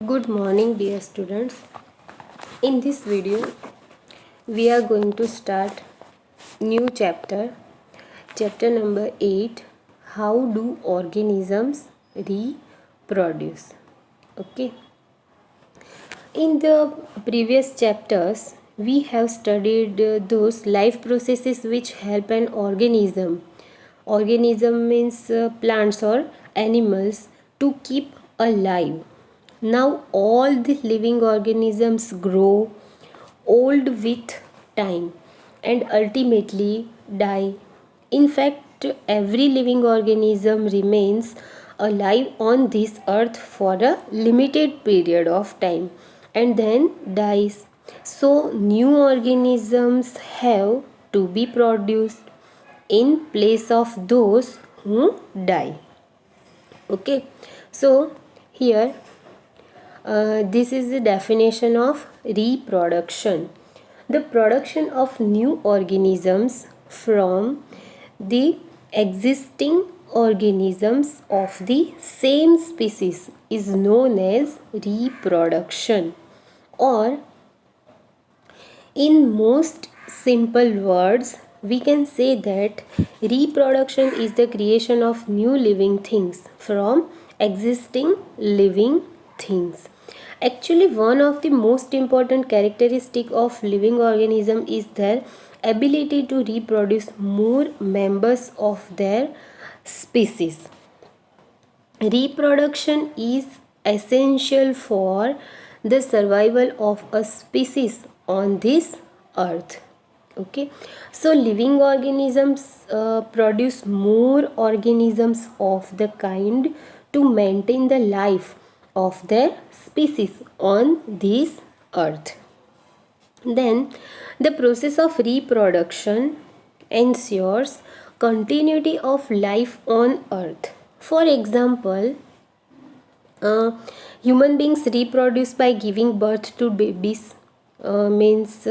Good morning, dear students. In this video, we are going to start new chapter number 8. How do organisms reproduce? Okay. In the previous chapters, we have studied those life processes which help an organism. Organism means plants or animals to keep alive. Now all the living organisms grow old with time and ultimately die. In fact, every living organism remains alive on this earth for a limited period of time and then dies. So, new organisms have to be produced in place of those who die. Okay, so here this is the definition of reproduction. The production of new organisms from the existing organisms of the same species is known as reproduction, or in most simple words we can say that reproduction is the creation of new living things from existing living things. Actually, one of the most important characteristic of living organism is their ability to reproduce more members of their species. Reproduction is essential for the survival of a species on this earth. Okay, so living organisms produce more organisms of the kind to maintain the life of their species on this earth. Then the process of reproduction ensures continuity of life on earth. For example, human beings reproduce by giving birth to babies, means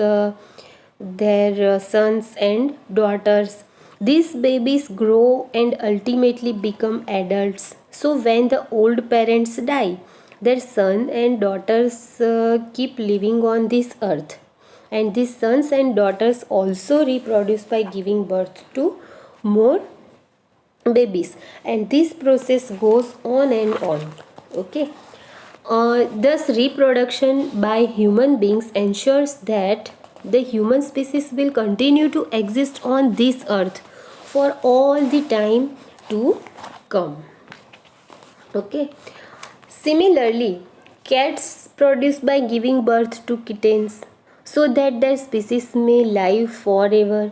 their sons and daughters. These babies grow and ultimately become adults. So when the old parents die, their son and daughters keep living on this earth, and these sons and daughters also reproduce by giving birth to more babies, and this process goes on and on. Okay, thus reproduction by human beings ensures that the human species will continue to exist on this earth for all the time to come. Okay, similarly, cats produce by giving birth to kittens so that their species may live forever,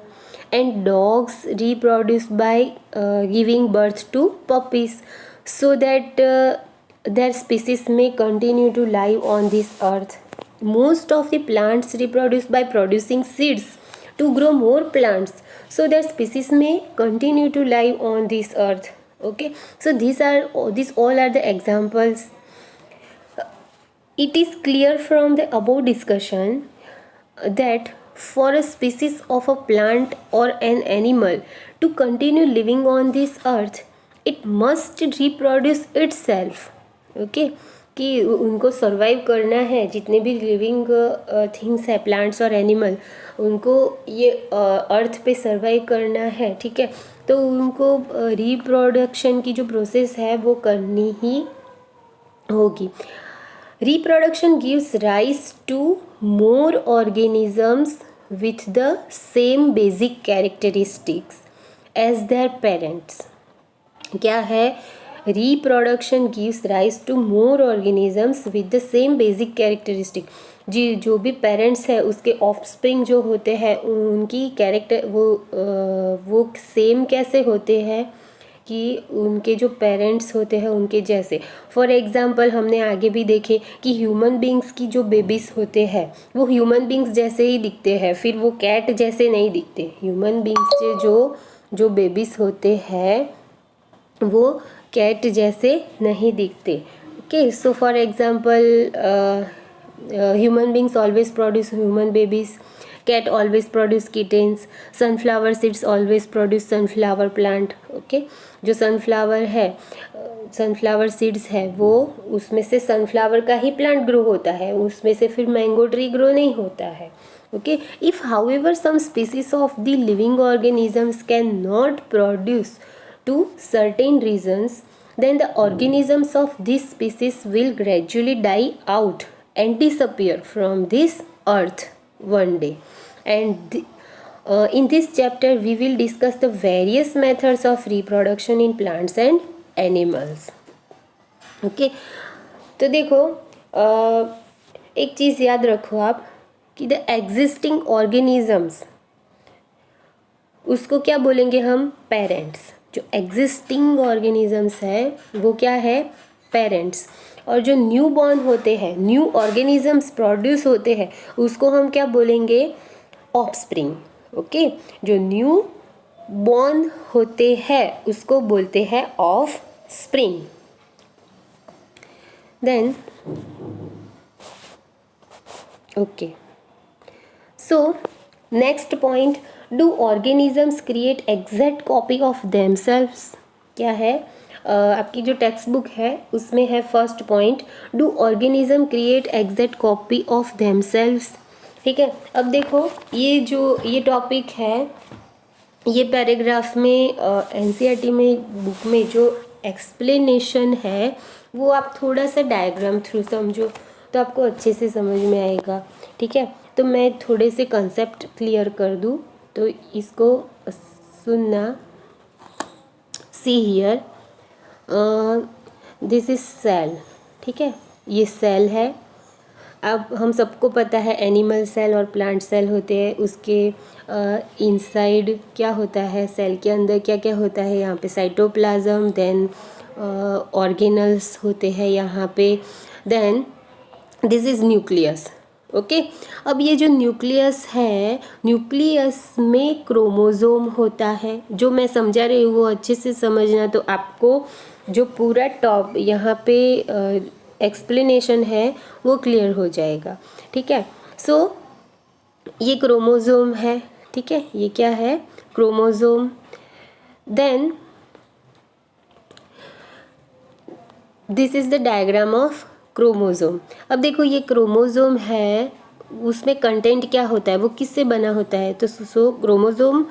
and dogs reproduce by giving birth to puppies so that their species may continue to live on this earth. Most of the plants reproduce by producing seeds to grow more plants so their species may continue to live on this earth. Okay, so these all are the examples. It is clear from the above discussion that for a species of a plant or an animal to continue living on this earth, it must reproduce itself. Okay, कि उनको survive करना है, जितने भी living things है, plants और animal, उनको ये अर्थ पे सर्वाइव करना है. ठीक है, तो उनको रिप्रोडक्शन की जो प्रोसेस है वो करनी ही होगी. Reproduction gives rise to more organisms with the same basic characteristics as their parents. क्या है? Reproduction gives rise to more organisms with the same basic characteristic. जी जो भी पेरेंट्स है उसके ऑफस्प्रिंग जो होते हैं उनकी कैरेक्टर वो सेम कैसे होते हैं कि उनके जो पेरेंट्स होते हैं उनके जैसे. फॉर एग्ज़ाम्पल हमने आगे भी देखे कि ह्यूमन बींग्स की जो बेबीज़ होते हैं वो ह्यूमन बींग्स जैसे ही दिखते हैं, फिर वो कैट जैसे नहीं दिखते. ह्यूमन बींग्स से जो बेबीज़ होते हैं वो कैट जैसे नहीं दिखते. Okay, so for example human beings always produce human babies, cat always produce kittens, sunflower seeds always produce sunflower plant. Okay, जो sunflower है सनफ्लावर सीड्स है वो, उसमें से सनफ्लावर का ही प्लांट ग्रो होता है, उसमें से फिर मैंगो ट्री ग्रो नहीं होता है. Okay, if however some species of the living organisms can not produce to certain reasons, then the organisms of this species will gradually die out and disappear from this earth one day. And in this chapter we will discuss the various methods of reproduction in plants and animals. Okay, तो देखो एक चीज़ याद रखो आप कि the existing organisms, उसको क्या बोलेंगे हम? पेरेंट्स. जो एग्जिस्टिंग ऑर्गेनिजम्स है वो क्या है? पेरेंट्स. और जो न्यू बॉर्न होते हैं, न्यू ऑर्गेनिजम्स प्रोड्यूस होते हैं, उसको हम क्या बोलेंगे? ऑफस्प्रिंग. ओके, जो न्यू बॉर्न होते हैं उसको बोलते हैं offspring. Then okay, so next point, do organisms create exact copy of themselves? क्या है? आपकी जो टेक्स्ट बुक है उसमें है first point, do organism create exact copy of themselves. ठीक है, अब देखो ये टॉपिक है, ये पैराग्राफ में एनसीईआरटी में बुक में जो एक्सप्लेनेशन है वो आप थोड़ा सा डायग्राम थ्रू समझो तो आपको अच्छे से समझ में आएगा. ठीक है, तो मैं थोड़े से कंसेप्ट क्लियर कर दूँ तो इसको सुनना. See here, this is cell. ठीक है, ये सेल है. अब हम सबको पता है एनिमल सेल और प्लांट सेल होते हैं. उसके इनसाइड क्या होता है? सेल के अंदर क्या क्या होता है? यहाँ पे साइटोप्लाज्म, देन ऑर्गेनल्स होते हैं यहाँ पे, then this is nucleus. Okay, अब ये जो न्यूक्लियस है, न्यूक्लियस में क्रोमोसोम होता है. जो मैं समझा रही हूँ वो अच्छे से समझना, तो आपको जो पूरा टॉप यहाँ पे एक्सप्लेनेशन है वो क्लियर हो जाएगा. ठीक है, सो ये क्रोमोसोम है. ठीक है, ये क्या है? Chromosome. Then this is the diagram of chromosome. अब देखो ये क्रोमोसोम है, उसमें कंटेंट क्या होता है? वो किससे बना होता है? तो so chromosome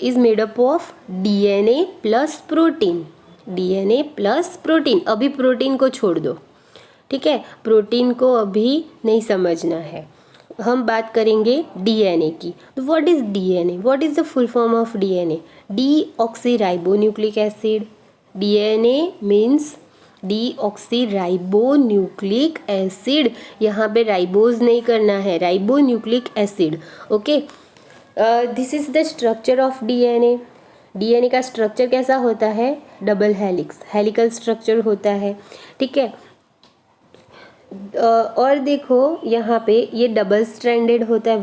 is made up of DNA plus protein. DNA plus protein. अभी प्रोटीन को छोड़ दो. ठीक है, प्रोटीन को अभी नहीं समझना है, हम बात करेंगे डीएनए की. तो what is DNA? What is the full form of DNA? Deoxyribonucleic acid. DNA means deoxyribonucleic acid. यहाँ पे राइबोज नहीं करना है, ribonucleic acid. Okay, this is the structure of DNA. DNA का स्ट्रक्चर कैसा होता है? डबल हेलिक्स, हेलिकल स्ट्रक्चर होता है. ठीक है, और देखो यहाँ पे ये डबल स्ट्रैंडेड होता है.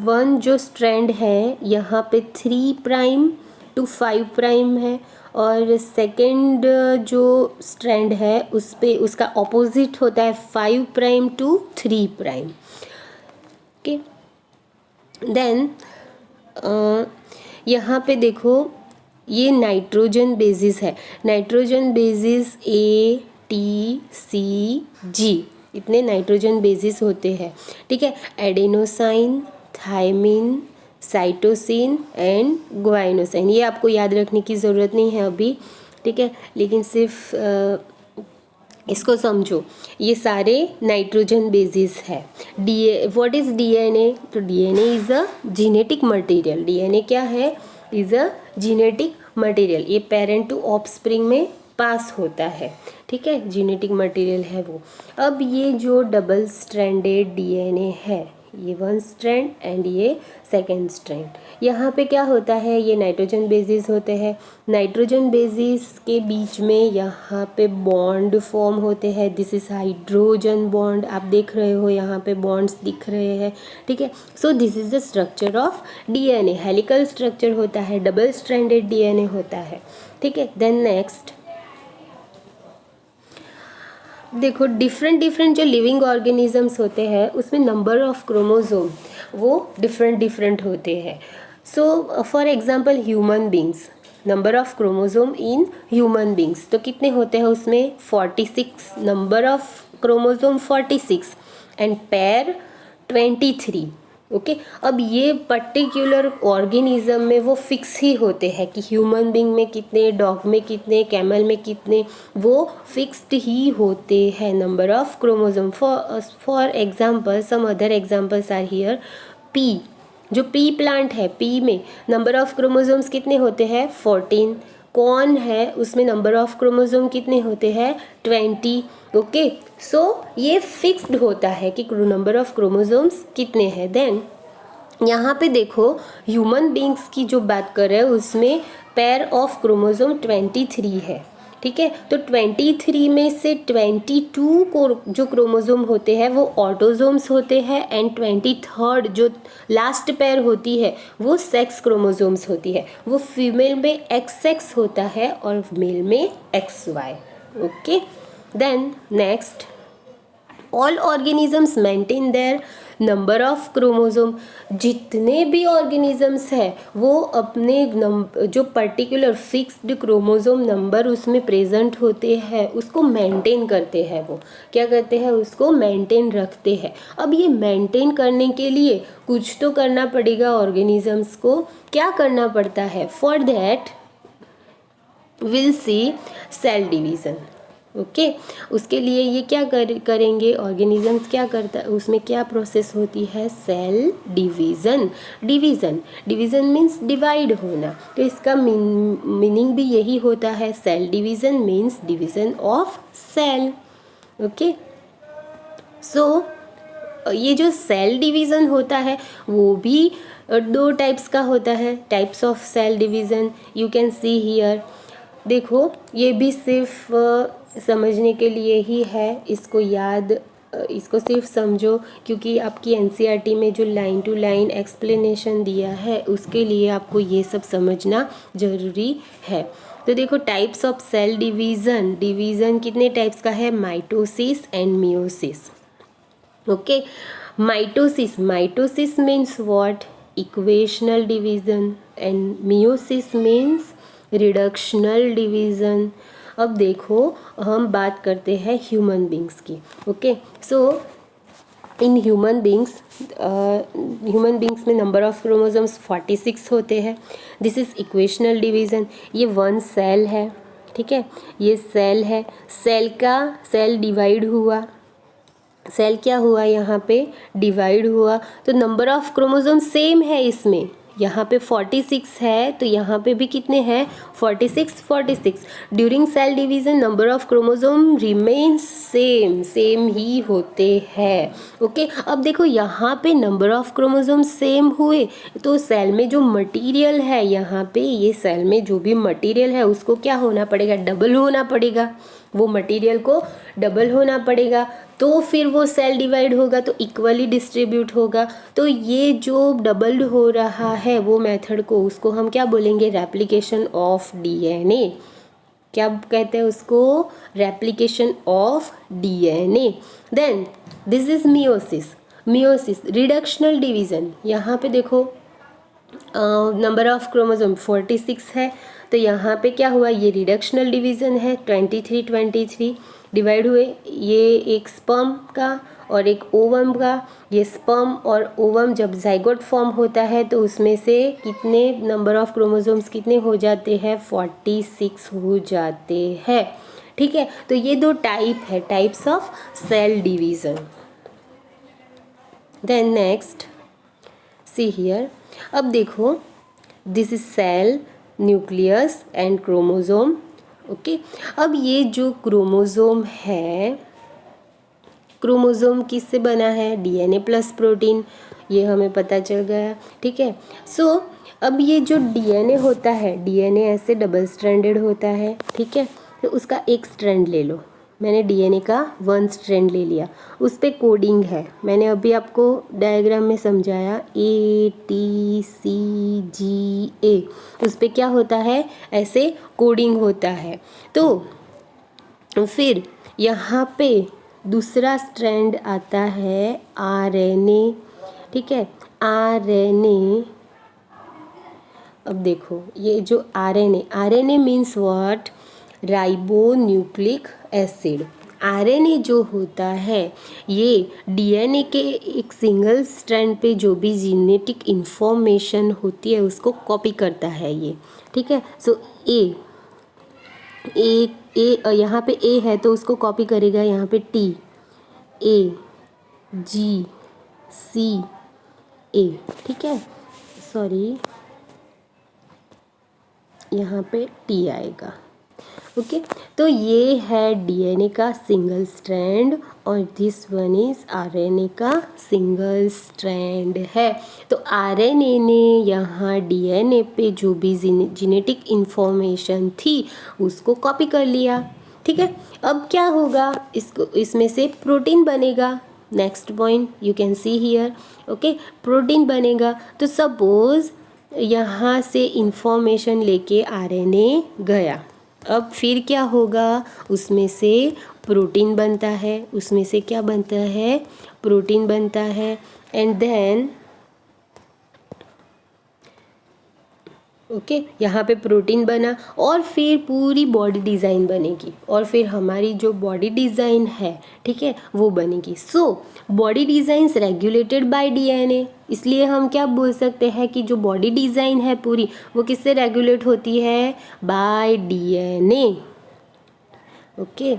वन जो स्ट्रैंड है यहाँ पे 3 प्राइम टू 5 प्राइम है, और सेकंड जो स्ट्रैंड है उस पे उसका ऑपोजिट होता है 5 prime to 3 prime. Okay, then यहाँ पे देखो ये नाइट्रोजन बेसिस है. नाइट्रोजन बेसिस ATCG, इतने नाइट्रोजन बेसिस होते हैं. ठीक है, adenosine, thymine, cytosine and guanosine. ये आपको याद रखने की ज़रूरत नहीं है अभी. ठीक है, लेकिन सिर्फ इसको समझो, ये सारे नाइट्रोजन बेसिस है. What is DNA? तो DNA is a genetic material. DNA क्या है? Is a genetic material. ये पेरेंट टू ऑफस्प्रिंग में पास होता है. ठीक है, जीनेटिक मटेरियल है वो. अब ये जो डबल स्ट्रैंडेड डीएनए है, ये 1 स्ट्रैंड एंड ये सेकेंड स्ट्रैंड, यहाँ पे क्या होता है? ये नाइट्रोजन बेसिस होते हैं. नाइट्रोजन बेसिस के बीच में यहाँ पे बॉन्ड फॉर्म होते हैं. This is hydrogen bond. आप देख रहे हो यहाँ पे बॉन्ड्स दिख रहे हैं. ठीक है, so this is the structure of DNA. Helical structure होता है, डबल स्ट्रैंडेड डीएनए होता है. ठीक है, देन नेक्स्ट देखो डिफरेंट जो लिविंग ऑर्गेनिजम्स होते हैं उसमें नंबर ऑफ क्रोमोसोम वो डिफरेंट होते हैं. So for example human beings, number of chromosome in human beings, तो कितने होते हैं उसमें 46, number of chromosome 46 and pair 23। Okay, अब ये पर्टिकुलर ऑर्गेनिज्म में वो फिक्स ही होते हैं कि ह्यूमन बींग में कितने, डॉग में कितने, कैमल में कितने, वो फिक्स्ड ही होते हैं number of chromosome. For example some other examples are here. Pea, जो पी प्लांट है, पी में नंबर ऑफ क्रोमोसोम्स कितने होते हैं 14। कॉर्न है, उसमें नंबर ऑफ क्रोमोसोम कितने होते हैं 20। ओके, सो ये फिक्स्ड होता है कि नंबर ऑफ क्रोमोसोम्स कितने हैं। देन यहाँ पे देखो ह्यूमन बींग्स की जो बात कर रहे हैं उसमें पेयर ऑफ क्रोमोसोम 23 है। ठीक है, तो 23 में से 22 को जो क्रोमोसोम होते हैं वो ऑटोसोम्स होते हैं एंड 23rd जो लास्ट पेयर होती है वो सेक्स क्रोमोसोम्स होती है। वो फीमेल में XX होता है और मेल में XY। Okay, then next, all organisms maintain their number of chromosome. जितने भी ऑर्गेनिजम्स हैं वो अपने जो पर्टिकुलर फिक्स्ड क्रोमोसोम नंबर उसमें प्रेजेंट होते हैं उसको मेंटेन करते हैं। वो क्या करते हैं, उसको मेंटेन रखते हैं। अब ये मेंटेन करने के लिए कुछ तो करना पड़ेगा ऑर्गेनिजम्स को। क्या करना पड़ता है, for that will see cell division. Okay, उसके लिए ये क्या करेंगे ऑर्गेनिजम्स, क्या करता है उसमें क्या प्रोसेस होती है, cell division. Division means divide होना, तो इसका मीनिंग भी यही होता है। Cell division means division of cell. Okay, so ये जो सेल डिवीज़न होता है वो भी दो टाइप्स का होता है। Types of cell division you can see here. देखो ये भी सिर्फ समझने के लिए ही है, इसको सिर्फ समझो क्योंकि आपकी NCERT में जो लाइन टू लाइन एक्सप्लेनेशन दिया है उसके लिए आपको ये सब समझना ज़रूरी है। तो देखो टाइप्स ऑफ सेल डिवीज़न कितने टाइप्स का है, mitosis and meiosis. Okay, mitosis means what, equational division and meiosis means reductional division. अब देखो हम बात करते हैं ह्यूमन बींग्स की। Okay, so in human beings में नंबर ऑफ क्रोमोसोम्स 46 होते हैं। This is equational division. ये वन सेल है, ठीक है, ये सेल है। सेल डिवाइड हुआ, सेल क्या हुआ यहाँ पे डिवाइड हुआ, तो नंबर ऑफ क्रोमोसोम सेम है इसमें। यहाँ पे 46 है तो यहाँ पे भी कितने हैं 46। During cell division number of chromosome remains same ही होते हैं। ओके, अब देखो यहाँ पे नंबर ऑफ क्रोमोसोम सेम हुए तो सेल में जो मटेरियल है, यहाँ पे ये सेल में जो भी मटेरियल है उसको क्या होना पड़ेगा, डबल होना पड़ेगा। वो मटेरियल को डबल होना पड़ेगा तो फिर वो सेल डिवाइड होगा तो इक्वली डिस्ट्रीब्यूट होगा। तो ये जो डबल हो रहा है वो मेथड को, उसको हम क्या बोलेंगे, रेप्लिकेशन ऑफ DNA। क्या कहते हैं उसको, replication of DNA। Then this is meiosis reductional division. यहाँ पे देखो नंबर ऑफ क्रोमोसोम 46 है तो यहाँ पे क्या हुआ, ये रिडक्शनल डिवीज़न है। 23 डिवाइड हुए, ये एक स्पर्म का और एक ओवम का। ये स्पर्म और ओवम जब जाइगोट फॉर्म होता है तो उसमें से कितने नंबर ऑफ क्रोमोसोम्स कितने हो जाते हैं, 46 हो जाते हैं। ठीक है, तो ये दो टाइप है, types of cell division. Then next see here. अब देखो this is cell, nucleus and chromosome. Okay, अब ये जो क्रोमोसोम है, क्रोमोसोम किससे बना है, DNA प्लस प्रोटीन, ये हमें पता चल गया। ठीक है, सो अब ये जो DNA होता है, DNA ऐसे डबल स्ट्रैंडेड होता है। ठीक है, तो उसका एक स्ट्रैंड ले लो, मैंने DNA का वन स्ट्रैंड ले लिया, उस पर कोडिंग है, मैंने अभी आपको डायग्राम में समझाया ATCGA, उस पर क्या होता है, ऐसे कोडिंग होता है। तो फिर यहाँ पे दूसरा स्ट्रैंड आता है RNA। ठीक है, RNA अब देखो ये जो RNA, RNA means what, ribo nucleic acid. RNA जो होता है ये डीएनए के एक सिंगल स्ट्रैंड पे जो भी जीनेटिक इंफॉर्मेशन होती है उसको कॉपी करता है ये, ठीक है। सो ए यहाँ पे ए है तो उसको कॉपी करेगा यहाँ पे टी, ए जी सी ए, ठीक है। सॉरी यहाँ पे टी आएगा, ओके। तो ये है डीएनए का सिंगल स्ट्रैंड और दिस वन इज आरएनए का सिंगल स्ट्रैंड है। तो आरएनए ने यहाँ डीएनए पे जो भी जेनेटिक इंफॉर्मेशन थी उसको कॉपी कर लिया, ठीक है। अब क्या होगा, इसको इसमें से प्रोटीन बनेगा। Next point you can see here, okay, protein बनेगा। तो सपोज यहाँ से इंफॉर्मेशन लेके आरएनए गया, अब फिर क्या होगा, उसमें से प्रोटीन बनता है, उसमें से क्या बनता है, प्रोटीन बनता है। एंड देन ओके यहाँ पे प्रोटीन बना और फिर पूरी बॉडी डिज़ाइन बनेगी और फिर हमारी जो बॉडी डिज़ाइन है, ठीक है, वो बनेगी। So body designs regulated by DNA, इसलिए हम क्या बोल सकते हैं कि जो बॉडी डिज़ाइन है पूरी वो किससे रेगुलेट होती है, by DNA, okay.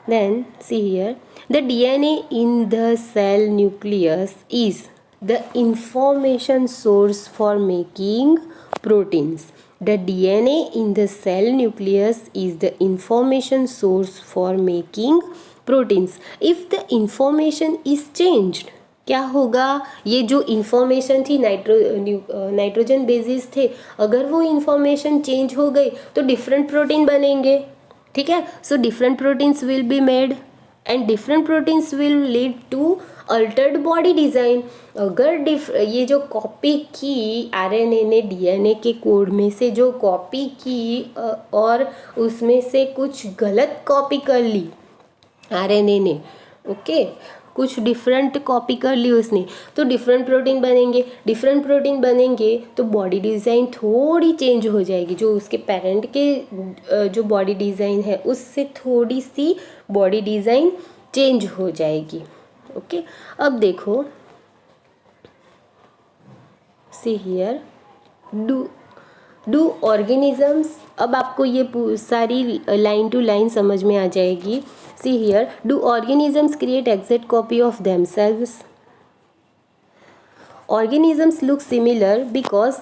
Then see here, the DNA in the cell nucleus is the information source for making proteins. The DNA in the cell nucleus is the information source for making proteins. If the information is changed, क्या होगा, ये जो information थी nitrogen bases थे, अगर वो information change हो गई तो डिफरेंट प्रोटीन बनेंगे, ठीक है। So different proteins will be made and different proteins will lead to altered body design. अगर ये जो कॉपी की आरएनए ने डीएनए के कोड में से जो कॉपी की और उसमें से कुछ गलत कॉपी कर ली आरएनए ने, ओके, कुछ डिफरेंट कॉपी कर ली उसने, तो डिफरेंट प्रोटीन बनेंगे। डिफरेंट प्रोटीन बनेंगे तो बॉडी डिज़ाइन थोड़ी चेंज हो जाएगी, जो उसके पेरेंट के जो बॉडी डिज़ाइन है उससे थोड़ी सी बॉडी डिज़ाइन चेंज हो जाएगी, ओके। अब देखो सी हियर, डू ऑर्गेनिजम्स, अब आपको ये सारी लाइन टू लाइन समझ में आ जाएगी। See here, do organisms create exact copy of themselves? Organisms look similar because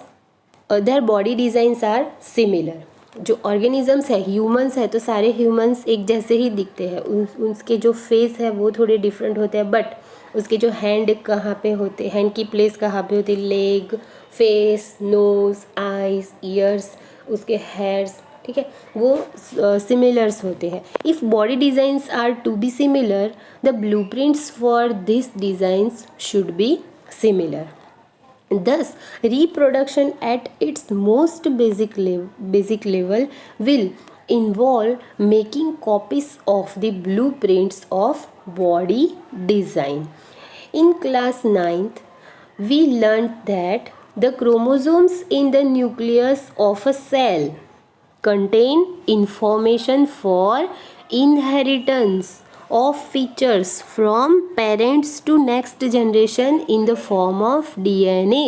their body designs are similar. जो ऑर्गेनिजम्स है, ह्यूमंस है तो सारे ह्यूमंस एक जैसे ही दिखते हैं, उसके जो फेस है वो थोड़े डिफरेंट होते हैं, बट उसके जो हैंड कहाँ पे होते, हैंड की प्लेस कहाँ पे होती है, leg, face, nose, eyes, ears, उसके हेयर्स, ठीक है, वो सिमिलर्स होते हैं। If body designs are to be similar, the blueprints for this designs should be similar. Thus, reproduction at its most basic level will involve making copies of the blueprints of body design. In class 9th, we learned that the chromosomes in the nucleus of a cell contain information for inheritance of features from parents to next generation in the form of DNA,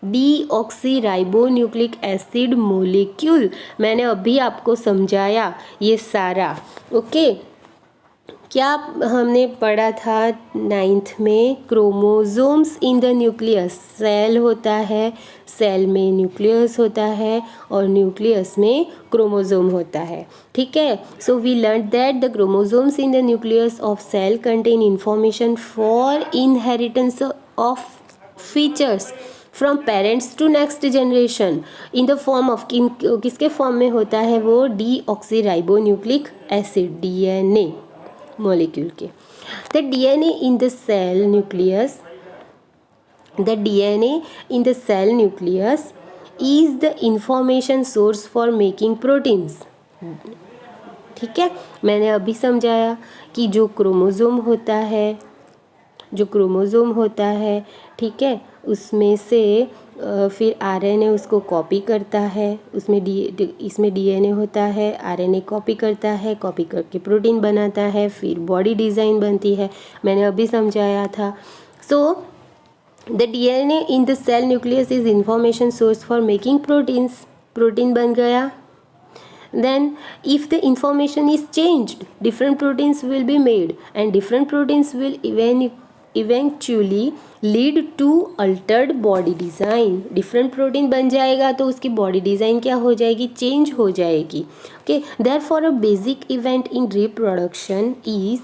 deoxyribonucleic acid molecule. मैंने अभी आपको समझाया ये सारा, okay. क्या हमने पढ़ा था 9th में, chromosomes in the nucleus, cell होता है, सेल में न्यूक्लियस होता है और न्यूक्लियस में क्रोमोसोम होता है, ठीक है। So we learn that the chromosomes in the nucleus of cell contain information for inheritance of features from parents to next generation in the form of, किसके फॉर्म में होता है वो, डीऑक्सीराइबोन्यूक्लिक एसिड, डीएनए molecule के। The DNA in the cell nucleus, the DNA in the cell nucleus is the information source for making proteins, ठीक है। मैंने अभी समझाया कि जो क्रोमोसोम होता है, जो क्रोमोसोम होता है, ठीक है, उसमें से फिर आरएनए उसको कॉपी करता है, इसमें डीएनए होता है, आरएनए कॉपी करता है, कॉपी करके प्रोटीन बनाता है, फिर बॉडी डिज़ाइन बनती है, मैंने अभी समझाया था। So the DNA in the cell nucleus is information source for making proteins, protein बन गया। Then if the information is changed, different proteins will be made and different proteins will eventually lead to altered body design. different protein बन जाएगा तो उसकी body design क्या हो जाएगी, change हो जाएगी. Okay, therefore a basic event in reproduction is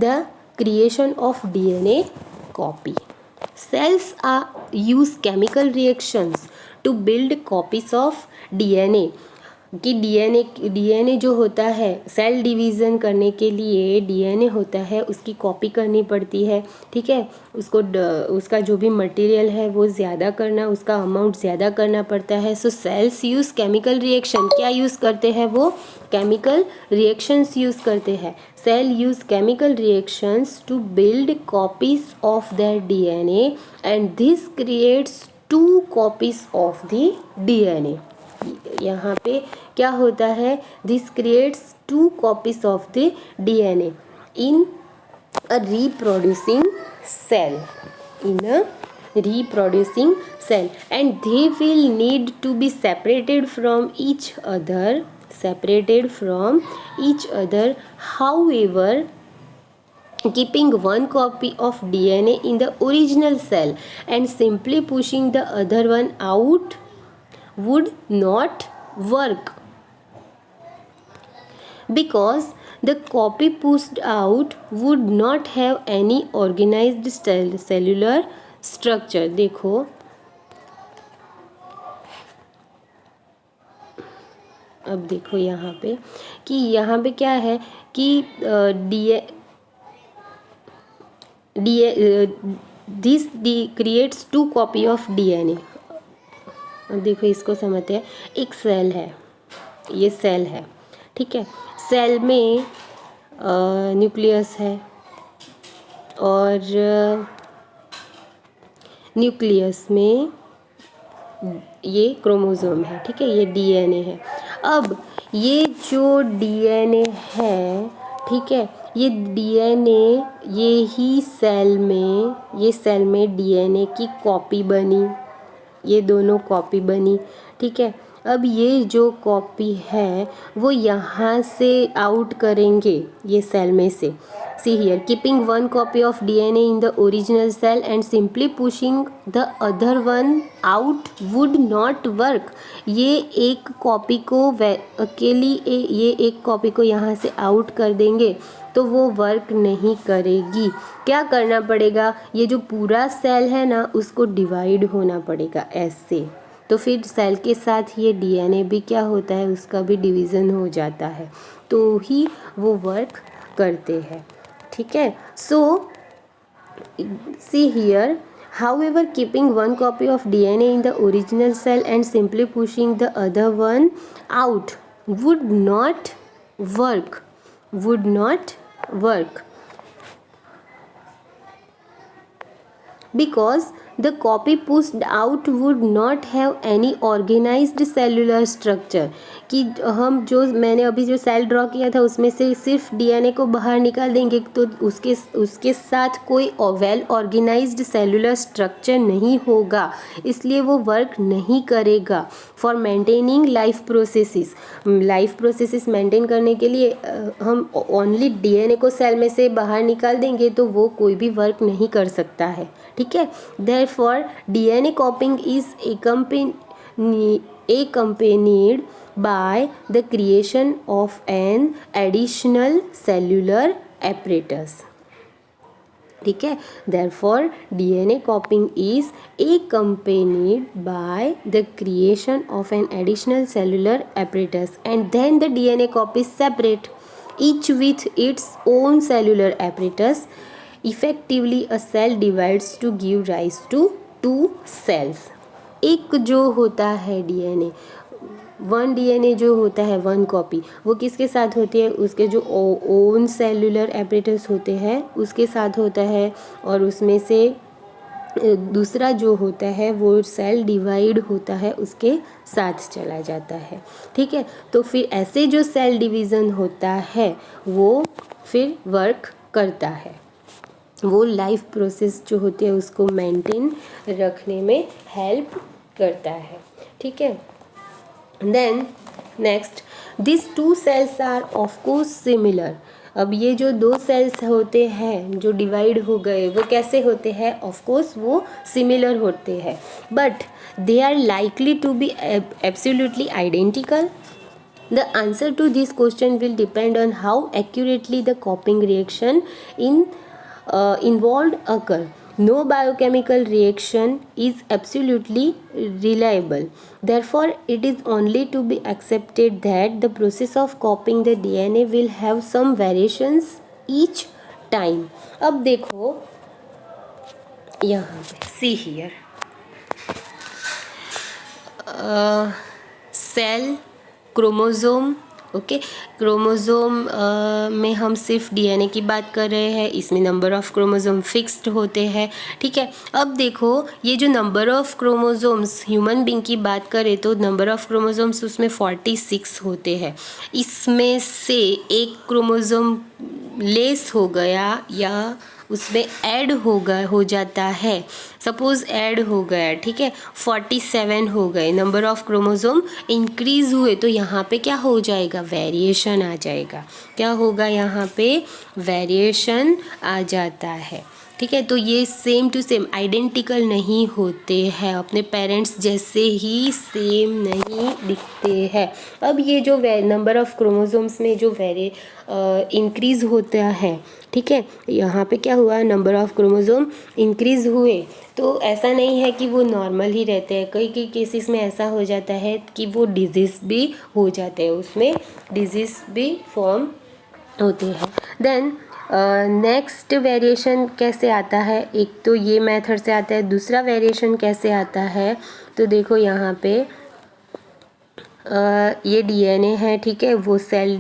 the creation of DNA copy. Cells use chemical reactions to build copies of DNA. कि डीएनए जो होता है, सेल डिवीज़न करने के लिए डीएनए होता है, उसकी कॉपी करनी पड़ती है, ठीक है। उसका जो भी मटेरियल है वो ज़्यादा करना, उसका अमाउंट ज़्यादा करना पड़ता है। So cells use chemical reaction, क्या यूज़ करते हैं वो, केमिकल रिएक्शंस यूज़ करते हैं। Cell use chemical reactions to build copies of their DNA and this creates 2 copies of the DNA. यहाँ पे क्या होता है, this creates 2 copies of the DNA in a reproducing cell, and they will need to be separated from each other. However, keeping one copy of DNA in the original cell and simply pushing the other one out would not work, because the copy pushed out would not have any organized cellular structure. देखो अब देखो यहाँ पे कि यहाँ पे क्या है कि this creates 2 copy of DNA. अब देखो इसको समझते हैं। एक सेल है, ये सेल है, ठीक है। सेल में न्यूक्लियस है और न्यूक्लियस में ये क्रोमोसोम है, ठीक है, ये डीएनए है। अब ये जो डीएनए है, ठीक है, ये डीएनए ये सेल में डीएनए की कॉपी बनी, ये दोनों कॉपी बनी, ठीक है। अब ये जो कॉपी है वो यहाँ से आउट करेंगे, ये सेल में से। See here, keeping one copy of DNA in the original cell and simply pushing the other one out would not work. ये एक कॉपी को अकेली ये एक कॉपी को यहाँ से आउट कर देंगे तो वो वर्क नहीं करेगी। क्या करना पड़ेगा, ये जो पूरा सेल है ना उसको डिवाइड होना पड़ेगा ऐसे, तो फिर सेल के साथ ये डीएनए भी क्या होता है, उसका भी डिवीज़न हो जाता है, तो ही वो वर्क करते हैं, ठीक है। So see here, however keeping one copy of DNA in the original cell and simply pushing the other one out would not work, because the copy pushed out would not have any organized cellular structure. कि हम जो मैंने अभी जो cell draw किया था उसमें से सिर्फ डीएनए को बाहर निकाल देंगे तो उसके साथ कोई वेल ऑर्गेनाइज्ड सेलुलर स्ट्रक्चर नहीं होगा, इसलिए वो वर्क नहीं करेगा। For maintaining life processes maintain करने के लिए हम ओनली डीएनए को सेल में से बाहर निकाल देंगे तो वो कोई भी वर्क नहीं कर सकता है, ठीक है। Therefore, DNA copying is accompanied by the creation of an additional cellular apparatus, ठीक है। Therefore, DNA copying is accompanied by the creation of an additional cellular apparatus, and then the DNA copies separate, each with its own cellular apparatus. Effectively, a cell divides to give rise to 2 cells. एक जो होता है DNA, one DNA जो होता है, one copy, वो किसके साथ होती है, उसके जो ओन सेलुलर एपरेटस होते हैं उसके साथ होता है, और उसमें से दूसरा जो होता है वो सेल डिवाइड होता है उसके साथ चला जाता है। ठीक है, तो फिर ऐसे जो सेल डिवीज़न होता है वो फिर वर्क करता है, वो लाइफ प्रोसेस जो होती है उसको मेंटेन रखने में हेल्प करता है। ठीक है, then next, this two cells are of course similar. अब ये जो दो सेल्स होते हैं जो डिवाइड हो गए वो कैसे होते हैं? ऑफ कोर्स वो सिमिलर होते हैं, but they are likely to be absolutely identical. The answer to this question will depend on how accurately the copying reaction involved occur. No biochemical reaction is absolutely reliable. Therefore, it is only to be accepted that the process of copying the DNA will have some variations each time. अब देखो यहाँ पे see here, cell, chromosome. Okay, chromosome में हम सिर्फ DNA की बात कर रहे हैं, इसमें नंबर ऑफ़ क्रोमोज़ोम फिक्स्ड होते हैं। ठीक है, अब देखो ये जो number of chromosomes human being की बात करें तो नंबर ऑफ़ क्रोमोज़ोम्स उसमें 46 होते हैं। इसमें से एक क्रोमोज़ोम लेस हो गया या उसमें ऐड हो जाता है, सपोज़ ऐड हो गया, ठीक है, 47 हो गए, नंबर ऑफ़ क्रोमोज़ोम इंक्रीज़ हुए, तो यहाँ पे क्या हो जाएगा? वेरिएशन आ जाएगा। क्या होगा? यहाँ पे वेरिएशन आ जाता है। ठीक है, तो ये सेम टू सेम आइडेंटिकल नहीं होते हैं, अपने पेरेंट्स जैसे ही सेम नहीं दिखते हैं। अब ये जो नंबर ऑफ़ क्रोमोसोम्स में जो इंक्रीज़ होता है, ठीक है, यहाँ पे क्या हुआ? नंबर ऑफ़ क्रोमोसोम इंक्रीज़ हुए, तो ऐसा नहीं है कि वो नॉर्मल ही रहते हैं, कई कई केसेस में ऐसा हो जाता है कि वो डिजीज़ भी हो जाते हैं, उसमें डिजीज़ भी फॉर्म होते हैं। देन नेक्स्ट वेरिएशन कैसे आता है? एक तो ये मेथड से आता है, दूसरा वेरिएशन कैसे आता है? तो देखो यहाँ पे ये डीएनए है, ठीक है, वो सेल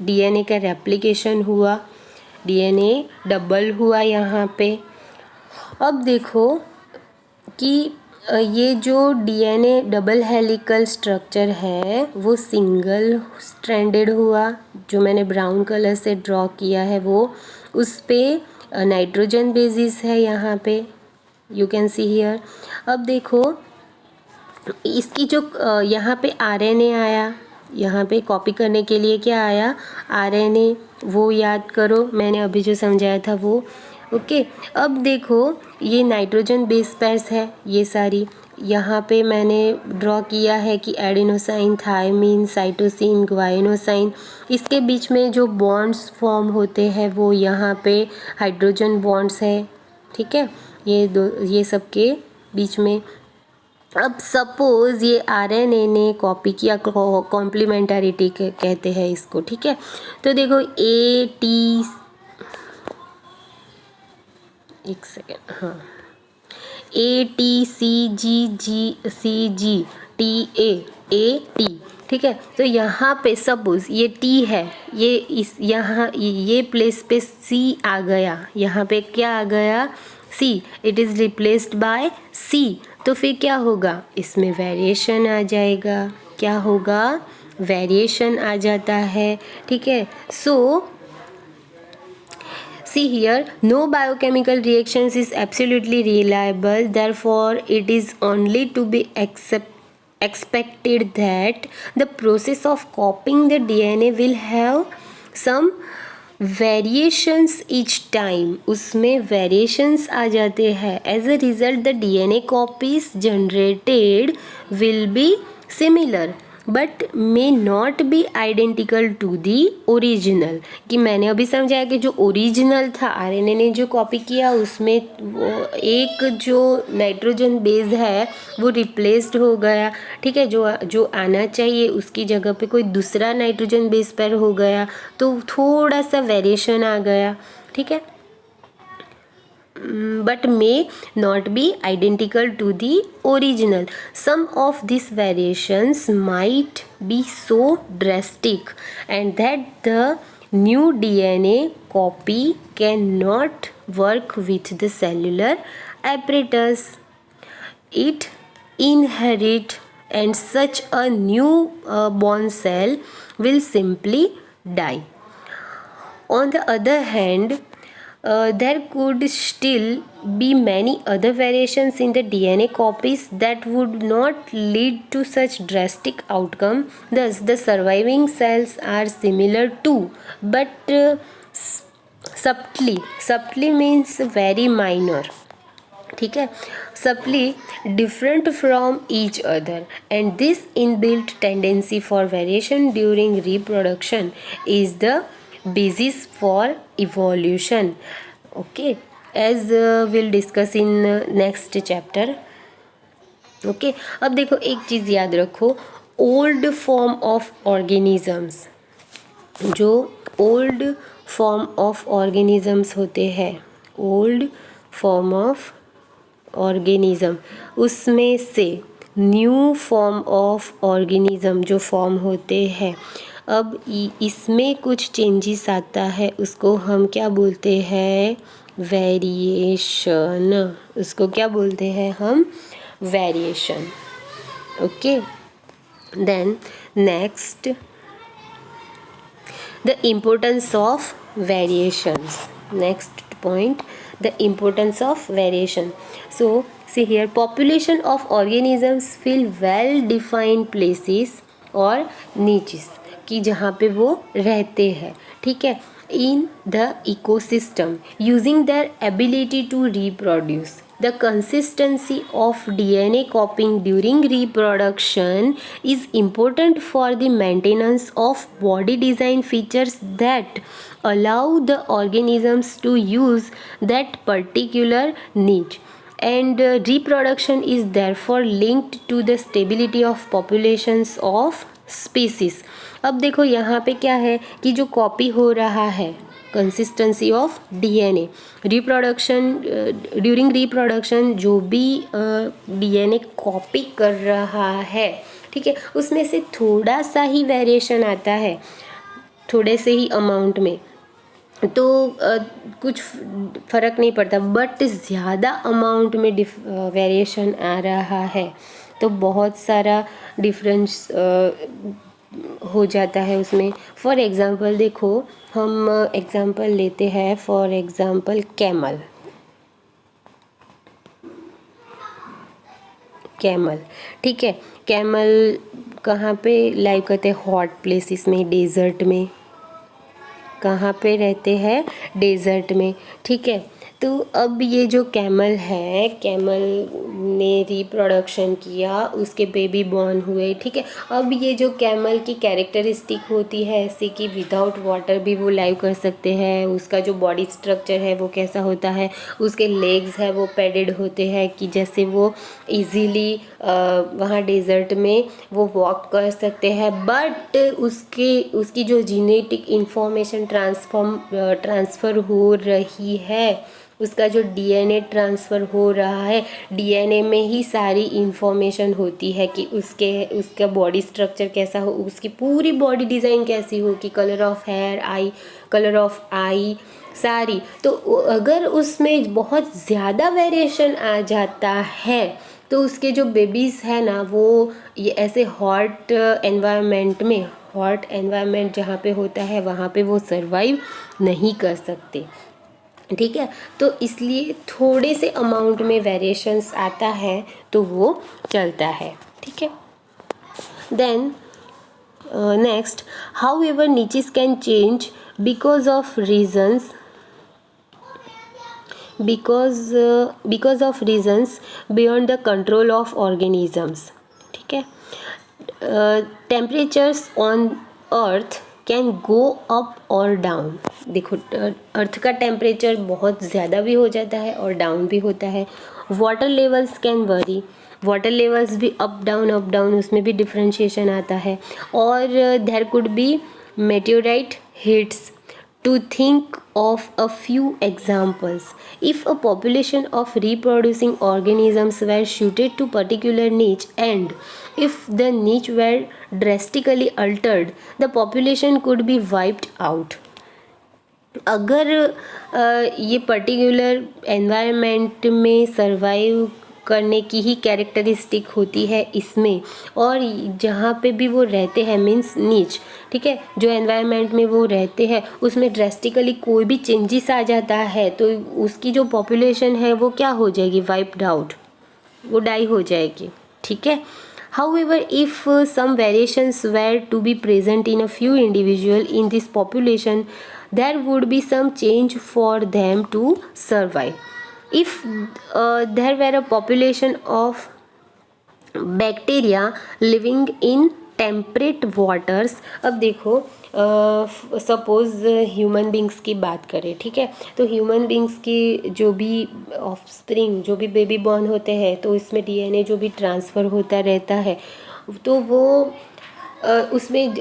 डीएनए का रेप्लिकेशन हुआ, डीएनए डबल हुआ यहाँ पे। अब देखो कि ये जो डीएनए डबल हेलिकल स्ट्रक्चर है वो सिंगल स्ट्रैंडेड हुआ, जो मैंने ब्राउन कलर से ड्रॉ किया है वो, उस पे नाइट्रोजन बेसिस है यहाँ पे, यू कैन सी हियर। अब देखो इसकी जो यहाँ पे आरएनए आया, यहाँ पे कॉपी करने के लिए क्या आया? आरएनए, वो याद करो, मैंने अभी जो समझाया था वो। ओके, अब देखो ये नाइट्रोजन बेस पेयर्स है, ये सारी यहाँ पे मैंने ड्रॉ किया है कि एडिनोसाइन, थायमीन, साइटोसिन, ग्वाइनोसाइन, इसके बीच में जो बॉन्ड्स फॉर्म होते हैं वो यहाँ पे हाइड्रोजन बॉन्ड्स है। ठीक है, ये सब के बीच में। अब सपोज़ ये आरएनए ने कॉपी किया, कॉम्प्लीमेंटारिटी कहते हैं इसको। ठीक है, तो देखो एक सेकेंड, हाँ, ATCGGCG टी, ठीक है, तो यहाँ पे सपोज़ ये टी है, ये इस यहाँ ये प्लेस पे सी आ गया, यहाँ पे क्या आ गया? सी, इट इज़ रिप्लेस्ड बाय सी, तो फिर क्या होगा? इसमें वेरिएशन आ जाएगा। क्या होगा? वेरिएशन आ जाता है। ठीक है, सो see here, no biochemical reactions is absolutely reliable, therefore it is only to be expected that the process of copying the DNA will have some variations each time, उसमें वेरिएशंस आ जाते हैं। As a result the DNA copies generated will be similar but may not be identical to the original. कि मैंने अभी समझाया कि जो ओरिजिनल था, आरएनए ने जो कॉपी किया उसमें वो एक जो नाइट्रोजन बेस है वो रिप्लेस्ड हो गया। ठीक है, जो आना चाहिए उसकी जगह पे कोई दूसरा नाइट्रोजन बेस पर हो गया, तो थोड़ा सा वेरिएशन आ गया। ठीक है, but may not be identical to the original. Some of these variations might be so drastic and that the new DNA copy cannot work with the cellular apparatus it inherit, and such a new born cell will simply die. On the other hand, there could still be many other variations in the DNA copies that would not lead to such drastic outcome. Thus, the surviving cells are similar too, but subtly means very minor. ठीक है, subtly different from each other, and this inbuilt tendency for variation during reproduction is the basis for evolution. Okay, as we'll discuss in next chapter. Okay अब देखो एक चीज़ याद रखो, old form of organisms, जो old form of organisms होते हैं, old form of organism, उसमें से न्यू फॉर्म ऑफ ऑर्गेनिज़म जो फॉर्म होते हैं, अब इसमें कुछ चेंजेस आता है, उसको हम क्या बोलते हैं, वेरिएशन। उसको क्या बोलते हैं हम, variation. Okay, then next, the importance of variations. Next point, the importance of variation. So see here, population of organisms fill well defined places और niches कि जहाँ पे वो रहते हैं, ठीक है, in the ecosystem using their ability to reproduce. The consistency of DNA copying during reproduction is important for the maintenance of body design features that allow the organisms to use that particular niche. And reproduction is therefore linked to the stability of populations of species. अब देखो यहाँ पे क्या है कि जो copy हो रहा है, consistency of DNA, reproduction, during reproduction जो भी डीएनए कॉपी कर रहा है, ठीक है, उसमें से थोड़ा सा ही वेरिएशन आता है, थोड़े से ही अमाउंट में, तो कुछ फ़र्क नहीं पड़ता, बट ज़्यादा अमाउंट में वेरिएशन आ रहा है तो बहुत सारा डिफरेंस हो जाता है उसमें। फॉर एग्ज़ाम्पल देखो, हम एग्ज़ाम्पल लेते हैं, फॉर एग्ज़ाम्पल कैमल, ठीक है, कैमल कहाँ पे लाइव करते हैं, हॉट प्लेसेस में, डेजर्ट में, कहाँ पे रहते हैं, डेजर्ट में, ठीक है। तो अब ये जो कैमल है, कैमल ने रिप्रोडक्शन किया, उसके बेबी बॉर्न हुए, ठीक है। अब ये जो कैमल की कैरेक्टरिस्टिक होती है ऐसे कि विदाउट वाटर भी वो लाइव कर सकते हैं, उसका जो बॉडी स्ट्रक्चर है वो कैसा होता है, उसके लेग्स है वो पैडेड होते हैं कि जैसे वो इजीली वहाँ डेजर्ट में वो वॉक कर सकते हैं, बट उसकी जो जीनेटिक इंफॉर्मेशन ट्रांसफ़र हो रही है, उसका जो डीएनए ट्रांसफ़र हो रहा है, डीएनए में ही सारी इंफॉर्मेशन होती है कि उसका बॉडी स्ट्रक्चर कैसा हो, उसकी पूरी बॉडी डिज़ाइन कैसी हो, कि colour of hair, colour of eye सारी। तो अगर उसमें बहुत ज़्यादा वेरिएशन आ जाता है तो उसके जो बेबीज़ है ना, वो ये ऐसे हॉट एनवायरनमेंट जहाँ पे होता है वहाँ पे वो सर्वाइव नहीं कर सकते, ठीक है। तो इसलिए थोड़े से अमाउंट में वेरिएशंस आता है तो वो चलता है, ठीक है। Then next, however niches can change because of reasons beyond the control of organisms, ठीक है। Temperatures on earth can go up और डाउन। देखो, अर्थ का टेम्परेचर बहुत ज़्यादा भी हो जाता है और डाउन भी होता है। Water levels can vary, water levels भी अप डाउन, उसमें भी डिफ्रेंशिएशन आता है। और there could be meteorite hits. To think of a few examples, if a population of reproducing organisms were suited to particular niche and if the niche were drastically altered, the population could be wiped out. अगर ये particular environment में survive करने की ही characteristic होती है इसमें, और जहाँ पे भी वो रहते हैं मीन्स नीच, ठीक है, जो एनवायरनमेंट में वो रहते हैं उसमें ड्रेस्टिकली कोई भी चेंजेस आ जाता है तो उसकी जो पॉपुलेशन है वो क्या हो जाएगी, वाइप्ड आउट, वो डाई हो जाएगी, ठीक है। However, if some variations were to be present in a few individual in this population, there would be some change for them to survive. If there were a population of bacteria living in temperate waters, अब देखो suppose human beings की बात करें, ठीक है, तो human beings की जो भी ऑफस्प्रिंग, जो भी बेबी बॉर्न होते हैं तो इसमें डीएनए जो भी ट्रांसफ़र होता रहता है तो वो उसमें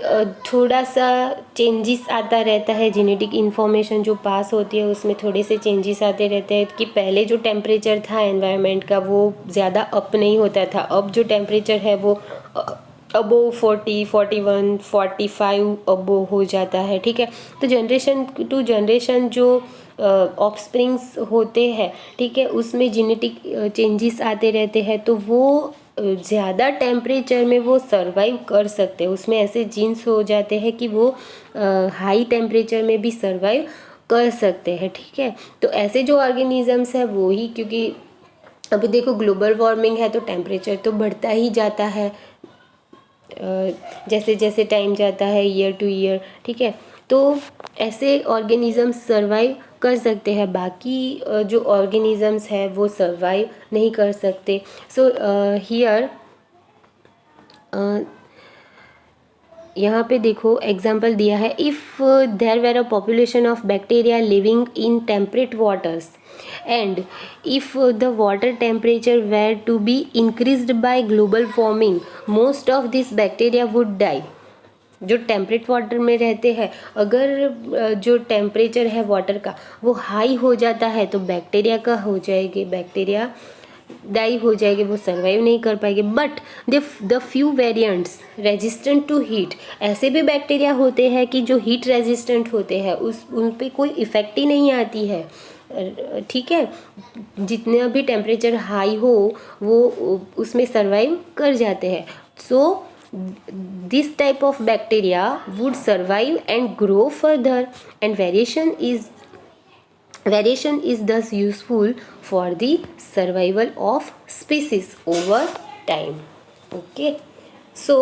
थोड़ा सा चेंजेस आता रहता है, जेनेटिक इन्फॉर्मेशन जो पास होती है उसमें थोड़े से चेंजेस आते रहते हैं कि पहले जो टेम्परेचर था एनवायरनमेंट का वो ज़्यादा अप नहीं होता था, अब जो टेम्परेचर है वो अबो 40, 41, 45 अबो हो जाता है, ठीक है। तो जनरेशन टू जनरेशन जो ऑफस्प्रिंग्स होते हैं, ठीक है, उसमें जेनेटिक चेंजेस आते रहते हैं तो वो ज़्यादा टेम्परेचर में वो सरवाइव कर सकते हैं, उसमें ऐसे जीन्स हो जाते हैं कि वो हाई टेम्परेचर में भी सरवाइव कर सकते हैं, ठीक है। तो ऐसे जो ऑर्गेनिजम्स है वो ही, क्योंकि अभी देखो ग्लोबल वार्मिंग है तो टेम्परेचर तो बढ़ता ही जाता है जैसे जैसे टाइम जाता है, ईयर टू ईयर, ठीक है। तो ऐसे ऑर्गेनिजम्स सरवाइव कर सकते हैं, बाकी जो ऑर्गेनिजम्स है वो सरवाइव नहीं कर सकते। सो हियर यहाँ पे देखो एग्जाम्पल दिया है, if there were a population of bacteria living in temperate waters and if the water temperature were to be increased by global warming most of this bacteria would die. जो temperate water में रहते हैं, अगर जो temperature है water का वो high हो जाता है तो बैक्टीरिया का हो जाएगी, बैक्टीरिया डाई हो जाएगी, वो सर्वाइव नहीं कर पाएंगे। But the few variants resistant to heat, ऐसे भी बैक्टीरिया होते हैं कि जो हीट रेजिस्टेंट होते हैं, उन पे कोई इफ़ेक्ट ही नहीं आती है, ठीक है, जितना भी टेम्परेचर हाई हो वो उसमें सर्वाइव कर जाते हैं। सो this type of bacteria would survive and grow further, and variation is thus useful for the survival of species over time. Okay, so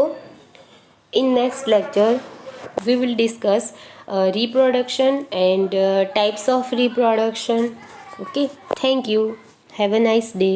in next lecture we will discuss reproduction and types of reproduction. Okay, thank you, have a nice day.